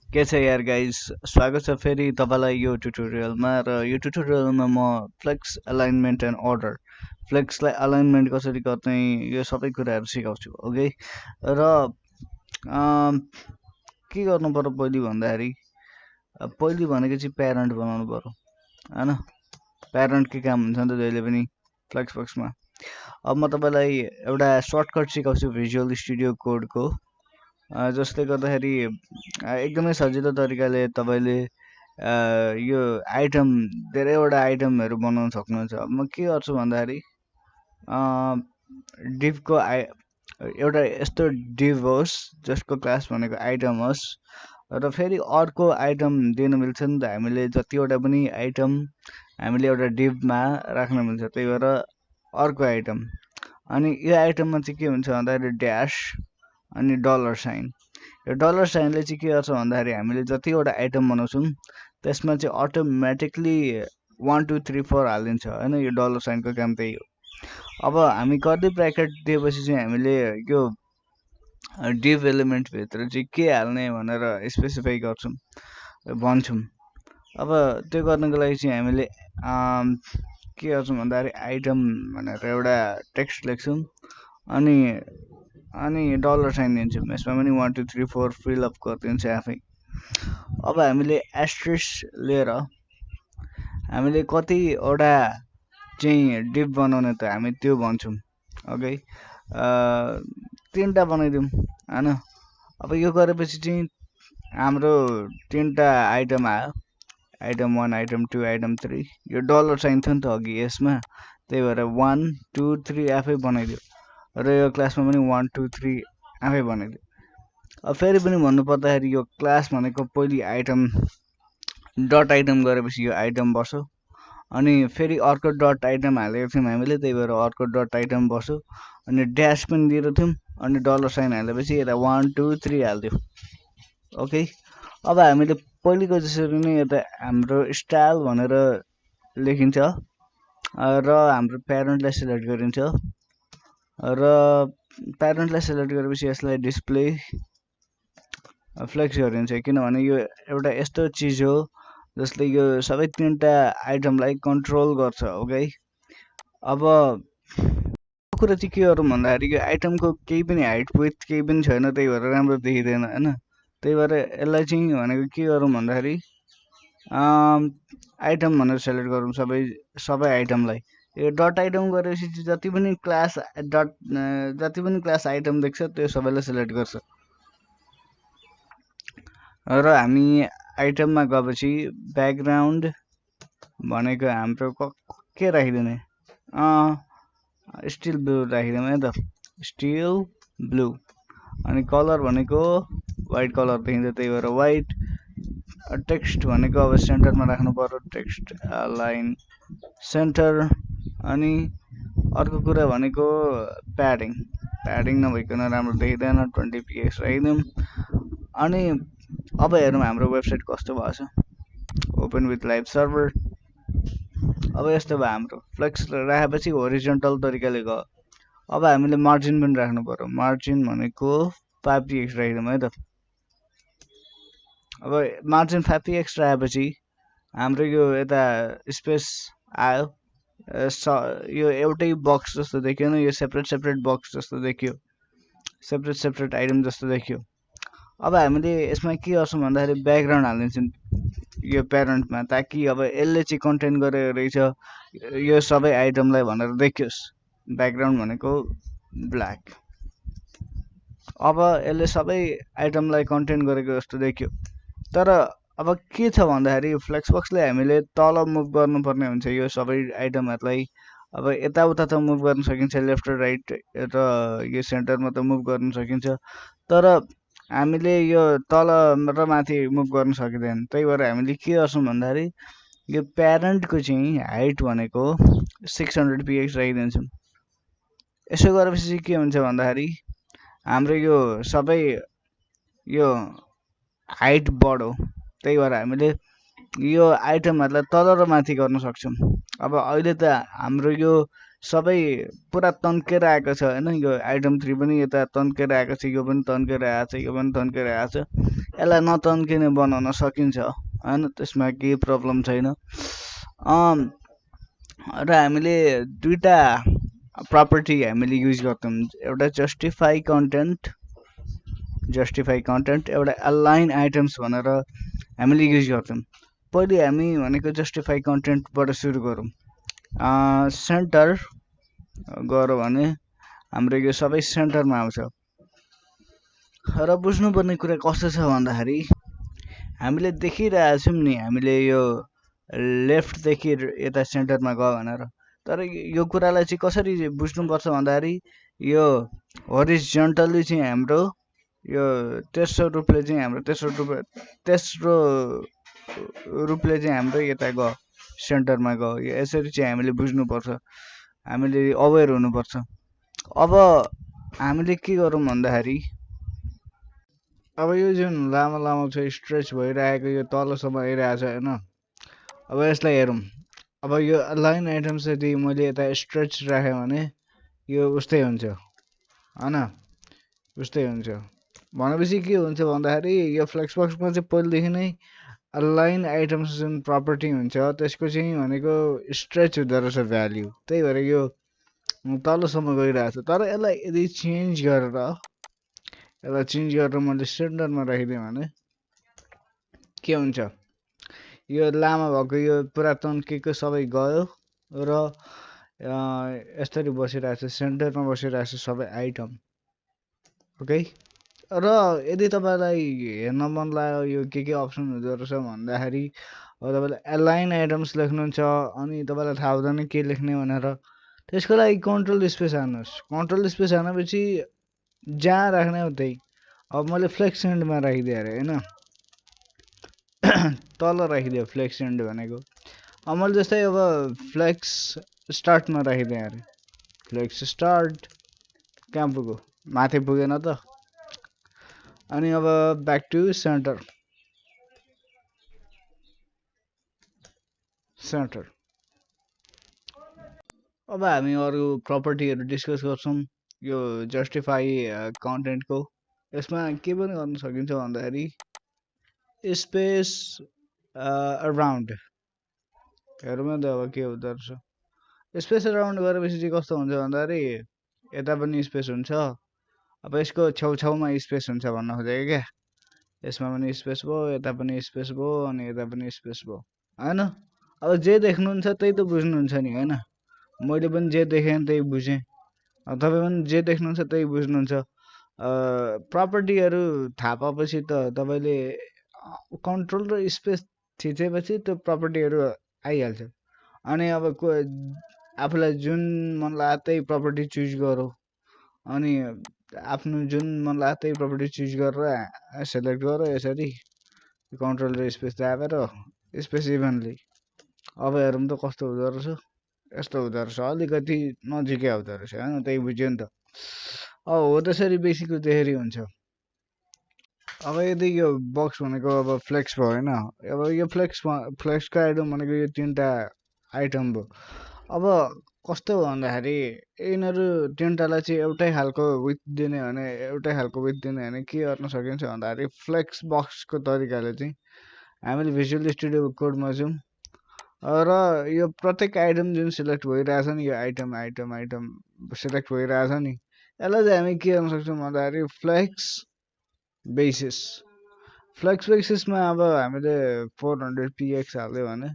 के छ यार गाइस स्वागत छ फेरि तपाईलाई यो ट्युटोरियलमा र यो ट्युटोरियलमा म फ्लेक्स अलाइनमेन्ट एन्ड अर्डर फ्लेक्सलाई अलाइनमेन्ट कसरी गर्ने यो सबै कुराहरू सिकाउँछु ओके र अम, के गर्नु पर्यो पहिले भन्दाखेरि पहिले भनेको चाहिँ प्यारेन्ट बनाउनु पर्यो हैन प्यारेन्ट के काम हुन्छ नि त जहिले पनि फ्लेक्स बक्समा अब म तपाईँलाई एउटा सर्टकट सिकाउँछु भिजुअल स्टुडियो कोडको जसले गर्दाखेरि एकदमै सजिलो तरिकाले तपाईँले यो आइटम धेरैवटा आइटमहरू बनाउन सक्नुहुन्छ अब म के गर्छु भन्दाखेरि डिभको एउटा यस्तो डिभ होस् जसको क्लास भनेको आइटम होस् र फेरि अर्को आइटम दिन मिल्छ नि त हामीले जतिवटा पनि आइटम हामीले एउटा डिभमा राख्न मिल्छ त्यही भएर अर्को आइटम अनि यो आइटममा चाहिँ के हुन्छ भन्दाखेरि ड्यास अनि डलर साइन यो डलर साइनले चाहिँ के गर्छ भन्दाखेरि हामीले जतिवटा आइटम बनाउँछौँ त्यसमा चाहिँ अटोमेटिकली 1 2 3 4 हालिदिन्छ होइन यो डलर साइनको काम त्यही हो अब हामी कर्ली ब्राकेट दिएपछि चाहिँ हामीले यो डिभ एलिमेन्टभित्र चाहिँ के हाल्ने भनेर स्पेसिफाई गर्छौँ भन्छौँ अब त्यो गर्नको लागि चाहिँ हामीले के गर्छौँ भन्दाखेरि आइटम भनेर एउटा टेक्स्ट लेख्छौँ अनि अनि डलर साइन दिन्छौँ यसमा पनि 1 2 3 4 फिलअप गरिदिन्छ आफै अब हामीले एस्ट्रिस लिएर हामीले कतिवटा चाहिँ डिप बनाउने त हामी त्यो भन्छौँ ओके तिनवटा बनाइदिउँ होइन अब यो गरेपछि चाहिँ हाम्रो तिनवटा आइटम आयो आइटम 1 आइटम 2 आइटम 3 यो डलर साइन थियो नि त अघि यसमा त्यही भएर 1 2 3 आफै बनाइदियो र यो क्लासमा पनि 1 2 3 आफै बनाइदियो अब फेरि पनि भन्नुपर्दाखेरि यो क्लास भनेको पहिले आइटम डट आइटम गरेपछि यो आइटम बस्यो अनि फेरि अर्को डट आइटम हालेको थियौँ हामीले त्यही भएर अर्को डट आइटम बस्यो अनि ड्यास पनि दिएको थियौँ अनि डलर साइन हालेपछि यता 1 2 3 हालिदियो ओके अब हामीले पहिलेको जसरी नै यता हाम्रो स्टाइल भनेर लेखिन्छ र हाम्रो प्यारेन्टलाई सिलेक्ट गरिन्छ र प्यारेन्टलाई सिलेक्ट गरेपछि यसलाई डिस्प्ले फ्लेक्स गरिन्छ किनभने यो एउटा यस्तो चिज हो जसले यो सबै तिनवटा आइटमलाई कन्ट्रोल गर्छ ओके अब कुरा चाहिँ के गरौँ भन्दाखेरि यो आइटमको केही पनि हाइट विथ केही पनि छैन त्यही भएर राम्रो देखिँदैन होइन त्यही भएर यसलाई चाहिँ भनेको के गरौँ भन्दाखेरि आइटम भनेर सेलेक्ट गरौँ सबै आइटमलाई यो डट आइटम गरेपछि जति पनि क्लास डट जति पनि क्लास आइटम देख्छ त्यो सबैलाई सिलेक्ट गर्छ र हामी आइटममा गएपछि ब्याकग्राउन्ड भनेको हाम्रो के राखिदिने स्टिल ब्लू राखिदिउँ है त स्टिल ब्लू अनि कलर भनेको वाइट कलर देखिन्छ त्यही भएर वाइट टेक्स्ट भनेको अब सेन्टरमा राख्नु पर्यो टेक्स्ट लाइन सेन्टर अनि अर्को कुरा भनेको प्याडिङ नभइकन राम्रो देखिँदैन 20 px राखिदिउँ अनि अब हेरौँ हाम्रो वेबसाइट कस्तो भएको छ ओपन विथ लाइभ सर्भर अब यस्तो भयो हाम्रो फ्लेक्स राखेपछि होरिजेन्टल तरिकाले गयो अब हामीले मार्जिन पनि राख्नु पर्यो मार्जिन भनेको 5 px राखिदिउँ है त अब मार्जिन 5 px राखेपछि हाम्रो यो यता स्पेस आयो यो एउटै बक्स जस्तो देखियो न यो सेपरेट बक्स जस्तो देखियो सेपरेट आइटम जस्तो देखियो अब हामीले यसमा के गर्छौँ भन्दाखेरि ब्याकग्राउन्ड हालिदिन्छौँ यो प्यारेन्टमा ताकि अब यसले चाहिँ कन्टेन्ट गरेको रहेछ यो सबै आइटमलाई भनेर देखियोस् ब्याकग्राउन्ड भनेको ब्ल्याक अब यसले सबै आइटमलाई कन्टेन्ट गरेको जस्तो देखियो तर अब के छ भन्दाखेरि फ्लेक्सबक्सले हामीले तल मुभ गर्नुपर्ने हुन्छ यो सबै आइटमहरूलाई अब यताउता त मुभ गर्न सकिन्छ लेफ्ट र राइट र यो सेन्टरमा त मुभ गर्न सकिन्छ तर हामीले यो तल र माथि मुभ गर्न सकिँदैन त्यही भएर हामीले के गर्छौँ भन्दाखेरि यो प्यारेन्टको चाहिँ हाइट भनेको 600 px राखिदिन्छौँ यसो गरेपछि चाहिँ के हुन्छ भन्दाखेरि हाम्रो यो सबै यो हाइट बढो त्यही भएर हामीले यो आइटमहरूलाई तल र माथि गर्न सक्छौँ अब अहिले त हाम्रो यो सबै पुरा तन्केर आएको छ होइन, यो आइटम 3 पनि यता तन्केर आएको छ, यो पनि तन्केर आएको छ, यो पनि तन्केर आएको छ। यसलाई नतन्किने बनाउन सकिन्छ होइन, त्यसमा केही प्रब्लम छैन। र हामीले दुईटा प्रपर्टी हामीले युज गर्छौँ, एउटा जस्टिफाई कन्टेन्ट, एउटा अलाइन आइटम्स भनेर हामीले युज गर्छौँ। पहिले हामी भनेको जस्टिफाई कन्टेन्टबाट सुरु गरौँ। सेन्टर गऱ्यो भने हाम्रो यो सबै सेन्टरमा आउँछ। र बुझ्नुपर्ने कुरा कस्तो छ भन्दाखेरि हामीले देखिरहेछौँ नि, हामीले यो लेफ्टदेखि यता सेन्टरमा गयो भनेर, तर यो कुरालाई चाहिँ कसरी बुझ्नुपर्छ भन्दाखेरि यो होरिजन्टली चाहिँ हाम्रो यो तेस्रो रूपले चाहिँ हाम्रो यता गयो, सेन्टरमा गयो। यो यसरी चाहिँ हामीले बुझ्नुपर्छ, हामीले अवेर हुनुपर्छ। अब हामीले के गरौँ भन्दाखेरि अब यो जुन लामो लामो छ स्ट्रेच भइरहेको यो तलसम्म आइरहेछ होइन, अब यसलाई हेरौँ। अब यो लाइन आइटम्स यदि मैले यता स्ट्रेच राखेँ भने यो उस्तै हुन्छ होइन, उस्तै हुन्छ। भनेपछि के हुन्छ भन्दाखेरि यो फ्लेक्सबक्समा चाहिँ पहिलेदेखि नै लाइन आइटम्स जुन प्रपर्टी हुन्छ त्यसको चाहिँ भनेको स्ट्रेच हुँदो रहेछ भ्याल्यु, त्यही भएर यो तलसम्म गइरहेछ। तर यसलाई यदि चेन्ज गरेर मैले सेन्टरमा राखिदिएँ भने के हुन्छ, यो लामो भएको यो पुरा तन्केको सबै गयो र यसरी बसिरहेछ, सेन्टरमा बसिरहेछ सबै आइटम। ओके, र यदि तपाईँलाई हेर्न मन लाग्यो यो के अप्सन हुँदो रहेछ भन्दाखेरि अब तपाईँले एलाइन आइटम्स लेख्नुहुन्छ अनि तपाईँलाई थाहा हुँदैन के लेख्ने भनेर, त्यसको लागि कन्ट्रोल स्पेस हान्नुहोस्। कन्ट्रोल स्पेस हानेपछि जहाँ राख्ने हो त्यही। अब मैले फ्लेक्स एन्डमा राखिदिएँ अरे होइन, तल राखिदियो फ्लेक्स एन्ड भनेको। अब मैले जस्तै अब फ्लेक्स स्टार्टमा राखिदिएँ अरे, फ्लेक्स स्टार्ट कहाँ पुग्यो, माथि पुगेन त। अनि अब ब्याक टु सेन्टर। अब हामी अरू प्रपर्टीहरू डिस्कस गर्छौँ यो जस्टिफाई कन्टेन्टको। यसमा के पनि गर्न सकिन्छ भन्दाखेरि स्पेस अराउन्ड, हेरौँ न त अब के हुँदो रहेछ। स्पेस अराउन्ड गरेपछि चाहिँ कस्तो हुन्छ भन्दाखेरि यता पनि स्पेस हुन्छ, अब यसको छेउछाउमा स्पेस हुन्छ भन्न खोजेको क्या। यसमा पनि स्पेस भयो, यता पनि स्पेस भयो, अनि यता पनि स्पेस भयो होइन। अब जे देख्नुहुन्छ त्यही त बुझ्नुहुन्छ नि होइन, मैले पनि जे देखेँ त्यही बुझेँ, तपाईँ पनि जे देख्नुहुन्छ त्यही बुझ्नुहुन्छ। प्रपर्टीहरू थाहा पाएपछि त तपाईँले कन्ट्रोल र स्पेस थिचेपछि त्यो प्रपर्टीहरू आइहाल्छ। अनि अब आफूलाई जुन मन लाग्यो त्यही प्रपर्टी चुज गरौँ, अनि आफ्नो जुन मन लाग्यो त्यही प्रपर्टी चुज गरेर सेलेक्ट गरौँ, यसरी कन्ट्रोल र स्पेस दाबेर स्पेस इभेन्टली। अब हेरौँ त कस्तो हुँदो रहेछ। यस्तो हुँदो रहेछ, अलिकति नजिकै हुँदो रहेछ होइन, त्यही बुझ्यो नि त। हो त्यसरी बेसीको त्यसरी हुन्छ। अब यदि यो बक्स भनेको अब फ्लेक्स भयो होइन, अब यो फ्लेक्सको आइटम भनेको यो 3टा आइटम भयो। अब कस्तो भन्दाखेरि यिनीहरू 3टालाई चाहिँ एउटै खालको विथ दिने भने के गर्न सकिन्छ भन्दाखेरि फ्लेक्स बक्सको तरिकाले चाहिँ हामीले भिजुअल स्टुडियो कोडमा जाउँ र यो प्रत्येक आइटम जुन सिलेक्ट भइरहेछ नि, यो आइटम सिलेक्ट भइरहेछ नि, यसलाई चाहिँ हामी के गर्न सक्छौँ भन्दाखेरि फ्लेक्स बेसिसमा अब हामीले 400 px हाल्यो भने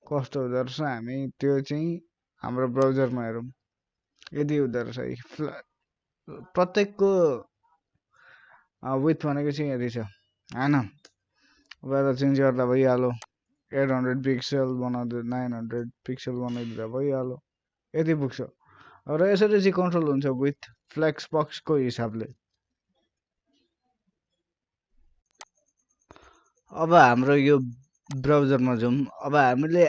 कस्तो हुँदो रहेछ हामी त्यो चाहिँ हाम्रो ब्राउजरमा हेरौँ। यदि हुँदो रहेछ प्रत्येकको विथ भनेको चाहिँ यदि छ होइन। अब यसलाई चेन्ज गर्दा भइहाल्यो, 800 पिक्सल बनाउँदा 900 पिक्सल बनाइदिँदा भइहाल्यो, यति पुग्छ। र यसरी चाहिँ कन्ट्रोल हुन्छ विथ फ्लेक्स बक्सको हिसाबले। अब हाम्रो यो ब्राउजरमा जाउँ। अब हामीले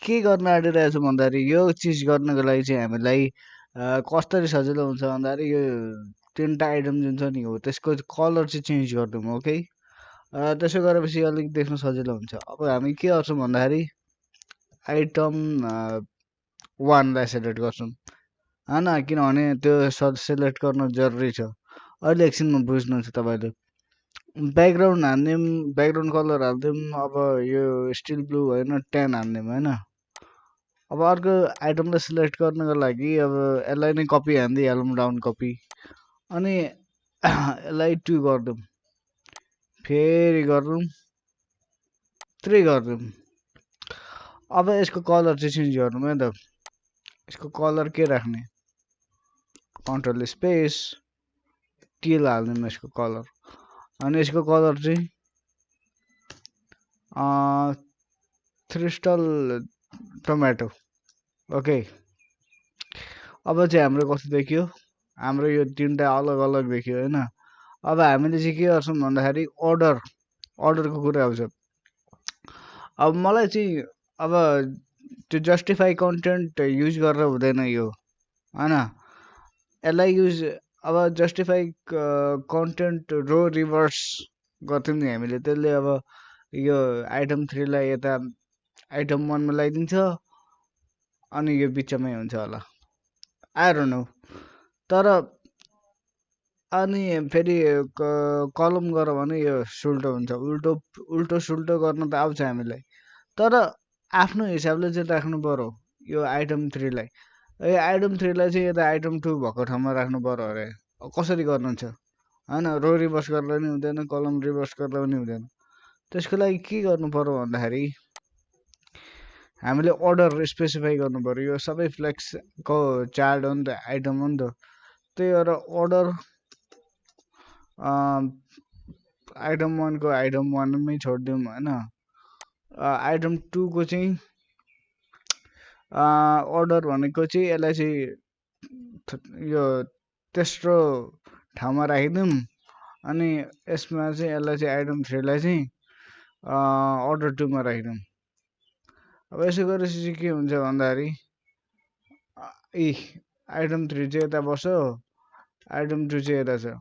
के गर्न आँटिरहेछौँ भन्दाखेरि यो चिज गर्नको लागि चाहिँ हामीलाई कसरी सजिलो हुन्छ भन्दाखेरि यो 3टा आइटम जुन छ नि हो त्यसको कलर चाहिँ चेन्ज गरिदिउँ। ओके, त्यसो गरेपछि अलिक देख्न सजिलो हुन्छ। अब हामी के गर्छौँ भन्दाखेरि आइटम वानलाई सेलेक्ट गर्छौँ होइन किनभने त्यो सेलेक्ट गर्न जरुरी छ अहिले एकछिनमा बुझ्नुहुन्छ तपाईँले ब्याकग्राउन्ड हानिदिउँ ब्याकग्राउन्ड कलर हालिदिउँ अब यो स्टिल ब्लू होइन ट्यान हानिदिउँ होइन अब अर्को आइटमलाई सिलेक्ट गर्नको लागि अब यसलाई नै कपी हानिदिइहालौँ डाउन कपी अनि यसलाई 2 गरिदिउँ फेरि गरिदिउँ 3 गरिदिउँ अब यसको कलर चाहिँ चेन्ज गर्नु है त यसको कलर के राख्ने कन्ट्रोल स्पेस टिल हालिदिउँ यसको कलर अनि यसको कलर चाहिँ क्रिस्टल टोमेटो ओके अब चाहिँ हाम्रो कस्तो देखियो हाम्रो यो तिनवटा अलग अलग देखियो होइन अब हामीले चाहिँ के गर्छौँ भन्दाखेरि अर्डरको कुरा आउँछ अब मलाई चाहिँ अब त्यो जस्टिफाई कन्टेन्ट युज गरेर हुँदैन यो होइन यसलाई युज अब जस्टिफाई कन्टेन्ट रो रिभर्स गर्थ्यौँ नि हामीले त्यसले अब यो आइटम 3 लाई यता आइटम 1 मा लगाइदिन्छ अनि यो बिचमै हुन्छ होला आई डोन्ट नो तर अनि फेरि कलम गर भने यो सुल्टो हुन्छ उल्टो सुल्टो गर्न त आउँछ हामीलाई तर आफ्नो हिसाबले चाहिँ राख्नु पर्यो यो आइटम 3 लाई ए आइटम 3 लाई चाहिँ यता आइटम 2 भएको ठाउँमा राख्नु पर्यो अरे कसरी गर्नुहुन्छ होइन रो रिभर्स गर्दा पनि हुँदैन कलम रिभर्स गर्दा पनि हुँदैन त्यसको लागि के गर्नु पर्यो भन्दाखेरि हामीले अर्डर स्पेसिफाई गर्नु पर्यो यो सबै फ्लेक्सको चार्ट हो नि त आइटम हो नि त त्यही भएर अर्डर आइटम 1 को आइटम 1 मै छोडिदिउँ होइन आइटम 2 को चाहिँ अर्डर भनेको चाहिँ यसलाई चाहिँ यो तेस्रो ठाउँमा राखिदिउँ अनि यसमा चाहिँ यसलाई चाहिँ आइटम 3 लाई चाहिँ अर्डर 2 मा राखिदिउँ अब यसो गरेपछि चाहिँ के हुन्छ भन्दाखेरि इ आइटम 3 चाहिँ यता बस्यो आइटम 2 चाहिँ यता छ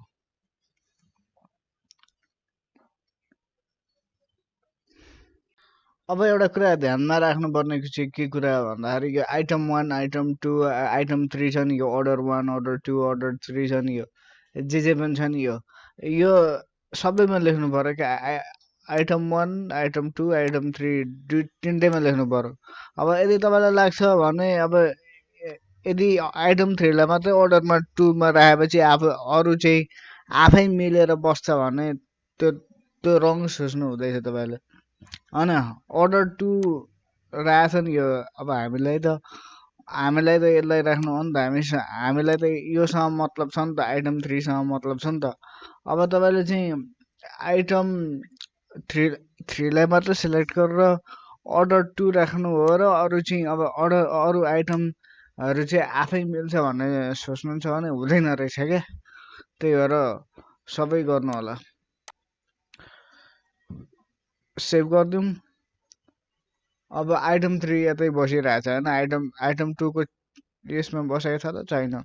अब एउटा कुरा ध्यानमा राख्नुपर्ने चाहिँ के कुरा भन्दाखेरि यो आइटम 1 आइटम 2 आइटम 3 छ नि यो अर्डर 1 अर्डर 2 अर्डर 3 छ नि यो जे पनि छ नि यो सबैमा लेख्नु पर्यो क्या आइटम 1 आइटम 2 आइटम 3 तिनटैमा लेख्नु पर्यो अब यदि तपाईँलाई लाग्छ भने अब यदि आइटम 3 लाई मात्रै अर्डरमा 2 मा राखेपछि आफू अरू चाहिँ आफै मिलेर बस्छ भने त्यो रङ सोच्नु हुँदैछ तपाईँले होइन अर्डर 2 रहेछ नि यो अब हामीलाई त यसलाई राख्नु हो नि त हामीलाई त योसँग मतलब छ नि त आइटम 3 सँग मतलब छ नि त अब तपाईँले चाहिँ आइटम 3 लाई मात्र सिलेक्ट गरेर अर्डर 2 राख्नु हो र अरू चाहिँ अब अरू आइटमहरू चाहिँ आफै मिल्छ भन्ने सोच्नुहुन्छ भने हुँदैन रहेछ क्या त्यही भएर सबै गर्नु होला सेभ गरिदिउँ अब आइटम 3 यतै बसिरहेछ होइन आइटम 2 को यसमा बसेको छ त छैन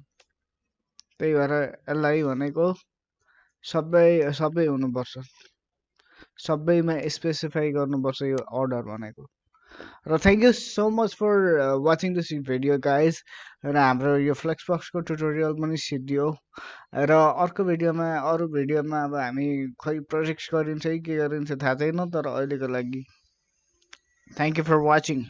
त्यही भएर यसलाई भनेको सबै हुनुपर्छ सबैमा स्पेसिफाई गर्नुपर्छ यो अर्डर भनेको र thank you so much for watching this video guys र हाम्रो यो फ्लेक्सबक्सको ट्युटोरियल पनि सिद्धियो र अरू भिडियोमा अब हामी खै प्रोजेक्ट्स गरिन्छ कि के गरिन्छ थाहा छैन तर अहिलेको लागि थ्याङ्क यू फर वाचिङ